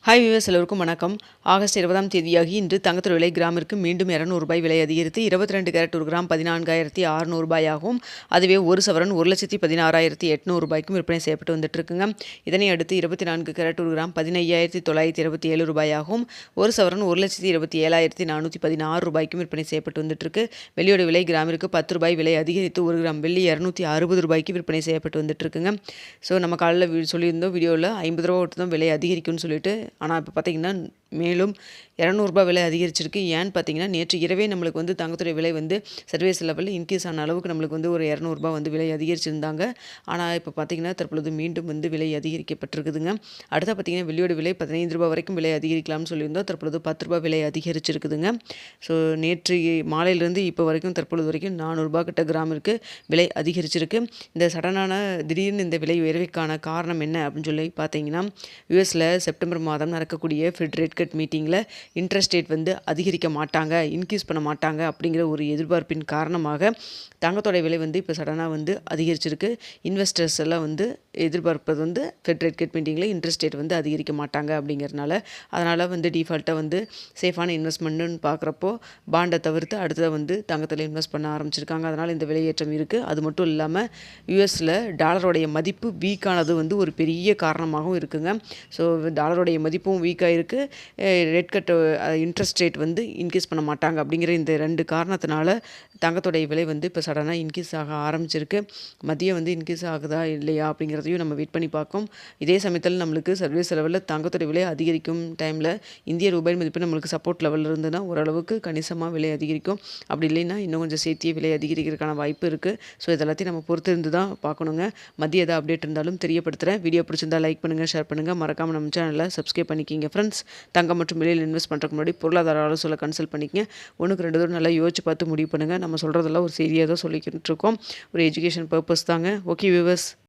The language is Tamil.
ஹாய் வியூவர்ஸ், எல்லோருக்கும் வணக்கம். ஆகஸ்ட் 20ஆம் தேதியாகி இன்று தங்கத்தோட விலை கிராமிற்கு மீண்டும் ₹200 விலை அதிகரித்து 22 கேரட் ஒரு கிராம் ₹14,600 ஆகும். அதுவே ஒரு சவரன் ₹1,16,800 விற்பனை செய்யப்பட்டு வந்துட்டு இருக்குங்க. இதனை அடுத்து 24 கேரட் ஒரு கிராம் ₹15,927 ஆகும். ஒரு சவரன் ₹1,27,416 விற்பனை செய்யப்பட்டு வந்துட்டு இருக்கு. வெள்ளியோட விலை கிராமிற்கு ₹10 விலை அதிகரித்து ஒரு கிராம் வெள்ளி ₹260 விற்பனை செய்யப்பட்டு வந்துட்டு இருக்குங்க. ஸோ நம்ம காலையில் சொல்லியிருந்தோம் வீடியோவில் ₹50 தான் விலை அதிகரிக்கும்னு சொல்லிட்டு. ஆனால் இப்போ பார்த்தீங்கன்னா மேலும் ₹200 விலை அதிகரிச்சிருக்கு. ஏன்னு பார்த்தீங்கன்னா நேற்று இரவே நம்மளுக்கு வந்து தங்கத்துடைய விலை வந்து சர்வீஸ் லெவலில் இன்க்ரீஸ் ஆன அளவுக்கு நம்மளுக்கு வந்து ஒரு ₹200 வந்து விலை அதிகரிச்சிருந்தாங்க. ஆனால் இப்போ பார்த்தீங்கன்னா தற்பொழுது மீண்டும் வந்து விலை அதிகரிக்கப்பட்டிருக்குதுங்க. அடுத்த பார்த்தீங்கன்னா வெள்ளியோட விலை ₹15 வரைக்கும் விலை அதிகரிக்கலாம்னு சொல்லியிருந்தோம். தற்பொழுது ₹10 விலை அதிகரிச்சிருக்குதுங்க. ஸோ நேற்று மாலையிலேருந்து இப்போ வரைக்கும் தற்பொழுது வரைக்கும் ₹400 கிட்ட கிராமிற்கு விலை அதிகரிச்சிருக்கு. இந்த சடனான திடீர்னு இந்த விலை உயர்வுக்கான காரணம் என்ன அப்படின்னு சொல்லி பார்த்தீங்கன்னா யூஎஸில் செப்டம்பர் மாதம் நடக்கக்கூடிய ஃபெட் ரேட் கட் மீட்டிங்கில் இன்ட்ரெஸ்ட் ரேட் வந்து அதிகரிக்க மாட்டாங்க, இன்க்ரீஸ் பண்ண மாட்டாங்க அப்படிங்கிற ஒரு எதிர்பார்ப்பின் காரணமாக தங்கத்தோட விலை வந்து இப்போ சடனாக வந்து அதிகரிச்சிருக்கு. இன்வெஸ்டர்ஸ் எல்லாம் வந்து எதிர்பார்ப்பது வந்து ஃபெட் ரேட் கட் மீட்டிங்கில் இன்ட்ரெஸ்ட் ரேட் வந்து அதிகரிக்க மாட்டாங்க அப்படிங்கிறதுனால, அதனால் வந்து டிஃபால்ட்டாக வந்து சேஃபான இன்வெஸ்ட்மெண்ட்டுன்னு பார்க்குறப்போ பாண்டை தவிர்த்து அடுத்ததாக வந்து தங்கத்தில் இன்வெஸ்ட் பண்ண ஆரம்பிச்சிருக்காங்க. அதனால் இந்த விலையேற்றம் இருக்குது. அது மட்டும் இல்லாமல் யூஎஸில் டாலருடைய மதிப்பு வீக்கானது வந்து ஒரு பெரிய காரணமாகவும் இருக்குங்க. ஸோ டாலருடைய மதிப்பும் வீக்காக இருக்குது, ரேட் கட் இன்ட்ரெஸ்ட் ரேட் வந்து இன்க்ரீஸ் பண்ண மாட்டாங்க அப்படிங்கிற இந்த 2 காரணத்தினால தங்கத்தோடைய விலை வந்து இப்போ சடனாக இன்க்ரீஸ் ஆக ஆரம்பிச்சிருக்கு. மதியம் வந்து இன்க்ரீஸ் ஆகுதா இல்லையா அப்படிங்கிறதையும் நம்ம வெயிட் பண்ணி பார்க்கும். இதே சமயத்தில் நம்மளுக்கு சர்வீஸ் லெவலில் தங்கத்தோட விலை அதிகரிக்கும் டைமில் இந்திய ரூபாய் மதிப்பு நம்மளுக்கு சப்போர்ட் லெவலில் இருந்ததுன்னா ஓரளவுக்கு கணிசமாக விலை அதிகரிக்கும். அப்படி இல்லைன்னா இன்னும் கொஞ்சம் சேர்த்தியே விலை அதிகரிக்கிறதுக்கான வாய்ப்பு இருக்குது. ஸோ இதெல்லாத்தையும் நம்ம பொறுத்து இருந்து தான் பார்க்கணுங்க. மதிய எதாவது அப்டேட் இருந்தாலும் தெரியப்படுத்துகிறேன். வீடியோ பிடிச்சிருந்தா லைக் பண்ணுங்கள், ஷேர் பண்ணுங்கள், மறக்காமல் நம்ம சேனலை சப்ஸ்கிரைப் பண்ணிக்கிங்க ஃப்ரெண்ட்ஸ். தங்கம் மற்றும் வெளியில் இன்வெஸ்ட் பண்ணுறதுக்கு முன்னாடி பொருளாதார ஆலோசனை கன்சல்ட் பண்ணிக்கங்க. 1-2 தடவை நல்லா யோசிச்சு பார்த்து முடிவு பண்ணுங்கள். நம்ம சொல்கிறதெல்லாம் ஒரு செய்தியாக தான் சொல்லிக்கிட்டு இருக்கோம். ஒரு எஜுகேஷன் பர்பஸ் தாங்க. Okay viewers.